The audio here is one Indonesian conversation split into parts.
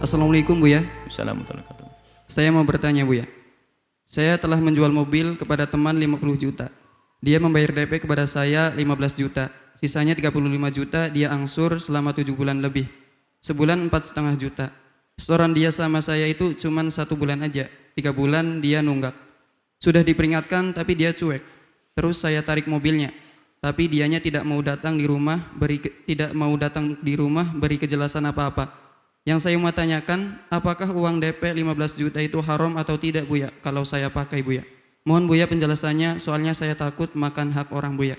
Assalamualaikum Buya. Assalamualaikum. Saya mau bertanya Buya. Saya telah menjual mobil kepada teman 50 juta. Dia membayar DP kepada saya 15 juta. Sisanya 35 juta dia angsur selama 7 bulan lebih. Sebulan 4,5 juta. Setoran dia sama saya itu cuma 1 bulan aja. 3 bulan dia nunggak. Sudah diperingatkan tapi dia cuek. Terus saya tarik mobilnya. Tapi dianya tidak mau datang di rumah, beri kejelasan apa-apa. Yang saya mau tanyakan, apakah uang DP 15 juta itu haram atau tidak Buya kalau saya pakai Buya? Mohon Buya penjelasannya, soalnya saya takut makan hak orang Buya.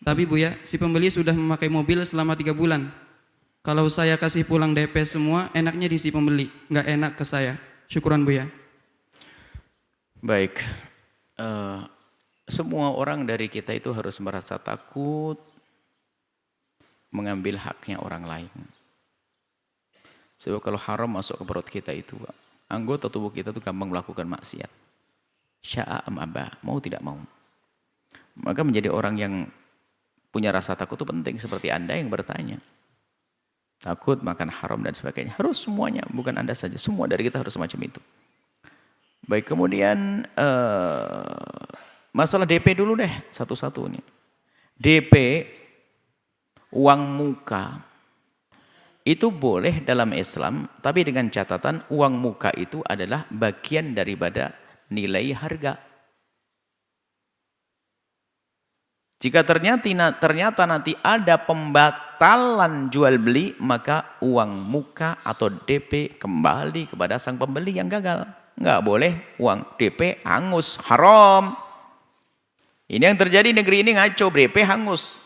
Tapi Buya, si pembeli sudah memakai mobil selama 3 bulan. Kalau saya kasih pulang DP semua, enaknya di si pembeli, nggak enak ke saya. Syukuran Buya. Baik, semua orang dari kita itu harus merasa takut mengambil haknya orang lain. Sebab kalau haram masuk ke perut kita itu, anggota tubuh kita itu gampang melakukan maksiat. Sya'a am aba, mau tidak mau. Maka menjadi orang yang punya rasa takut itu penting, seperti Anda yang bertanya. Takut makan haram dan sebagainya. Harus semuanya, bukan Anda saja. Semua dari kita harus semacam itu. Baik, kemudian masalah DP dulu deh, satu-satu nih. DP, uang muka, itu boleh dalam Islam, tapi dengan catatan uang muka itu adalah bagian daripada nilai harga. Jika ternyata nanti ada pembatalan jual beli, maka uang muka atau DP kembali kepada sang pembeli yang gagal. Nggak boleh uang DP hangus, haram. Ini yang terjadi negeri ini ngaco, DP hangus.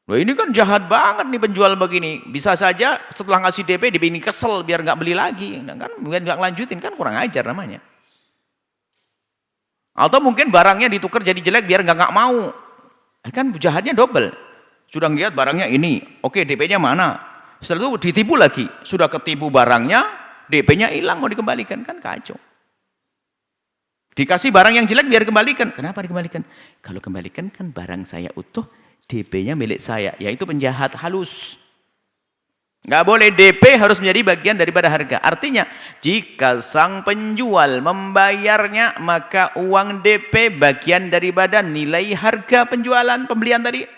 Loh ini kan jahat banget nih penjual begini. Bisa saja setelah ngasih DP ini kesel biar nggak beli lagi, kan biar nggak lanjutin, kan kurang ajar namanya. Atau mungkin barangnya ditukar jadi jelek biar nggak mau. Kan jahatnya double. Sudah ngeliat barangnya ini, oke DP-nya mana? Setelah itu ditipu lagi. Sudah ketipu barangnya, DP-nya hilang mau dikembalikan, kan kacau. Dikasih barang yang jelek biar kembalikan. Kenapa dikembalikan? Kalau kembalikan kan barang saya utuh, DP-nya milik saya, yaitu penjahat halus. Nggak boleh, DP harus menjadi bagian daripada harga. Artinya, jika sang penjual membayarnya, maka uang DP bagian daripada nilai harga penjualan pembelian tadi.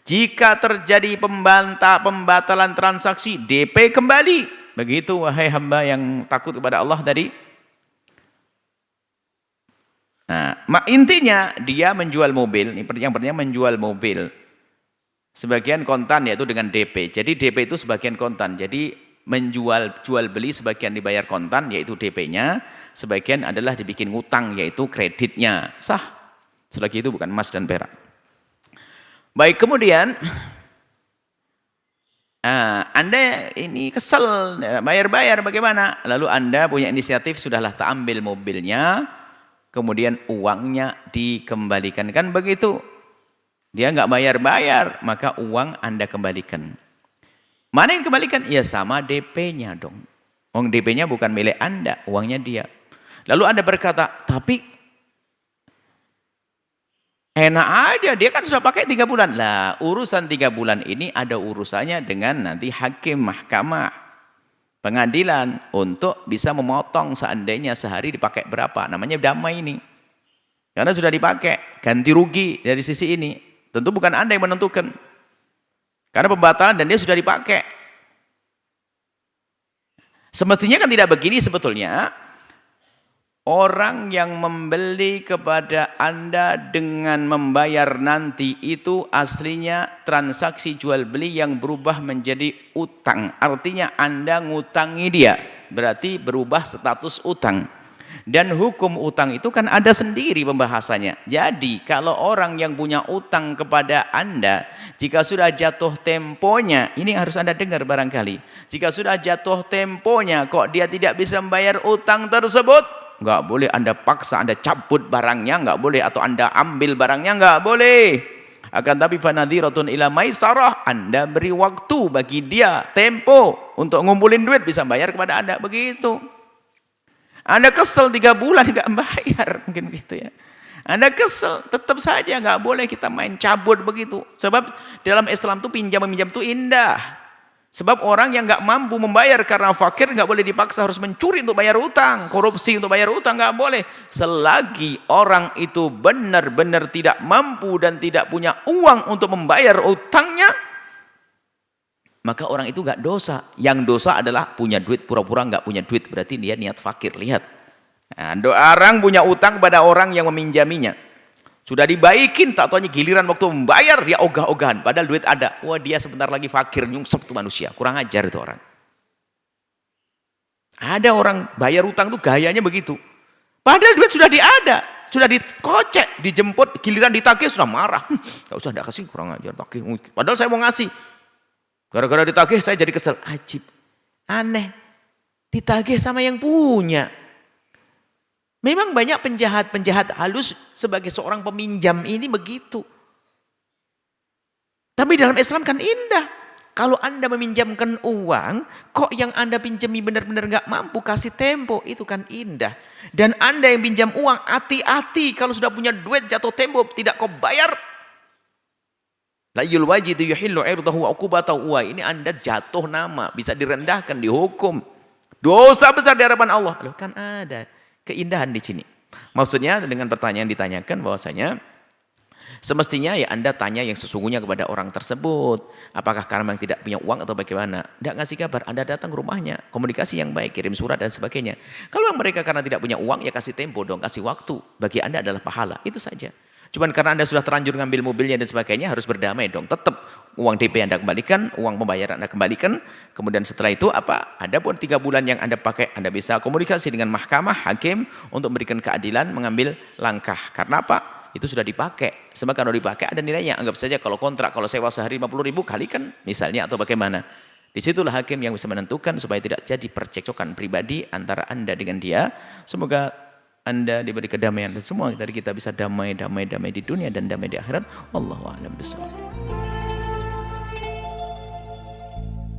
Jika terjadi pembatalan transaksi, DP kembali. Begitu wahai hamba yang takut kepada Allah tadi. Nah, intinya dia menjual mobil, yang pertama menjual mobil sebagian kontan yaitu dengan DP. Jadi DP itu sebagian kontan. Jadi jual beli sebagian dibayar kontan yaitu DP-nya, sebagian adalah dibikin ngutang yaitu kreditnya. Sah. Selagi itu bukan emas dan perak. Baik, kemudian Anda ini kesel bayar-bayar bagaimana? Lalu Anda punya inisiatif, sudahlah tak ambil mobilnya, kemudian uangnya dikembalikan, kan begitu. Dia nggak bayar-bayar, maka uang Anda kembalikan. Mana yang kembalikan? Ya sama DP-nya dong. Uang DP-nya bukan milik Anda, uangnya dia. Lalu Anda berkata, tapi enak aja, dia kan sudah pakai 3 bulan. Lah, urusan 3 bulan ini ada urusannya dengan nanti hakim mahkamah pengadilan untuk bisa memotong seandainya sehari dipakai berapa. Namanya damai ini. Karena sudah dipakai, ganti rugi dari sisi ini. Tentu bukan Anda yang menentukan. Karena pembatalan dan dia sudah dipakai. Semestinya kan tidak begini sebetulnya. Orang yang membeli kepada Anda dengan membayar nanti itu aslinya transaksi jual beli yang berubah menjadi utang. Artinya Anda ngutangi dia, berarti berubah status utang. Dan hukum utang itu kan ada sendiri pembahasannya. Jadi kalau orang yang punya utang kepada Anda, jika sudah jatuh temponya, ini harus Anda dengar barangkali. Jika sudah jatuh temponya kok dia tidak bisa membayar utang tersebut, nggak boleh Anda paksa, Anda cabut barangnya, nggak boleh, atau Anda ambil barangnya, nggak boleh. Akan tapi fanadhiratun ila maisarah, Anda beri waktu bagi dia, tempo untuk ngumpulin duit bisa bayar kepada Anda, begitu. Anda kesel 3 bulan nggak bayar, mungkin gitu ya. Anda kesel, tetap saja nggak boleh kita main cabut begitu. Sebab dalam Islam tuh pinjam meminjam tuh indah. Sebab orang yang nggak mampu membayar karena fakir nggak boleh dipaksa harus mencuri untuk bayar utang, korupsi untuk bayar utang nggak boleh. Selagi orang itu benar-benar tidak mampu dan tidak punya uang untuk membayar utangnya, maka orang itu nggak dosa. Yang dosa adalah punya duit pura-pura nggak punya duit, berarti dia niat fakir. Lihat, nah, orang punya utang kepada orang yang meminjaminya. Sudah dibaikin, tak taunya giliran waktu membayar dia ogah-ogahan. Padahal duit ada. Wah, dia sebentar lagi fakir, nyungsep tuh manusia. Kurang ajar itu orang. Ada orang bayar utang tuh gayanya begitu. Padahal duit sudah ada, sudah dikocek, dijemput, giliran ditagih sudah marah. Gak usah, gak kasih, kurang ajar tagih. Padahal saya mau ngasih. Gara-gara ditagih saya jadi kesel. Ajib, aneh. Ditagih sama yang punya. Memang banyak penjahat-penjahat halus sebagai seorang peminjam ini begitu. Tapi dalam Islam kan indah. Kalau Anda meminjamkan uang, kok yang Anda pinjami benar-benar gak mampu kasih tempo, itu kan indah. Dan Anda yang pinjam uang, hati-hati kalau sudah punya duit jatuh tempo, tidak kau bayar. La yul wajidu yuhillu irdahu wa uqubatahu. Ini Anda jatuh nama, bisa direndahkan, dihukum. Dosa besar di hadapan Allah. Loh, kan ada keindahan di sini. Maksudnya dengan pertanyaan ditanyakan bahwasanya semestinya ya Anda tanya yang sesungguhnya kepada orang tersebut. Apakah karena memang tidak punya uang atau bagaimana? Tidak ngasih kabar, Anda datang ke rumahnya, komunikasi yang baik, kirim surat dan sebagainya. Kalau memang mereka karena tidak punya uang, ya kasih tempo dong, kasih waktu. Bagi Anda adalah pahala, itu saja. Cuman karena Anda sudah terlanjur ngambil mobilnya dan sebagainya, harus berdamai dong. Tetap uang DP Anda kembalikan, uang pembayaran Anda kembalikan. Kemudian setelah itu apa? Ada pun 3 bulan yang Anda pakai, Anda bisa komunikasi dengan mahkamah, hakim untuk memberikan keadilan, mengambil langkah. Karena apa? Itu sudah dipakai. Sebab kalau dipakai ada nilainya. Anggap saja kalau kontrak, kalau sewa sehari 50.000 kalikan misalnya atau bagaimana. Disitulah hakim yang bisa menentukan supaya tidak jadi percekcokan pribadi antara Anda dengan dia. Semoga Anda diberi kedamaian dan semua dari kita bisa damai di dunia dan damai di akhirat. Wallahu a'lam bishawab.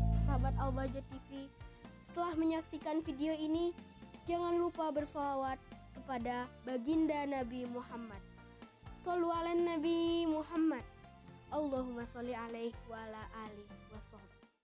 Sahabat Al-Bahjah TV, setelah menyaksikan video ini, jangan lupa bersolawat kepada baginda Nabi Muhammad. Shollu ala Nabi Muhammad. Allahumma sholli alaihi wa ala alihi wa sahbihi.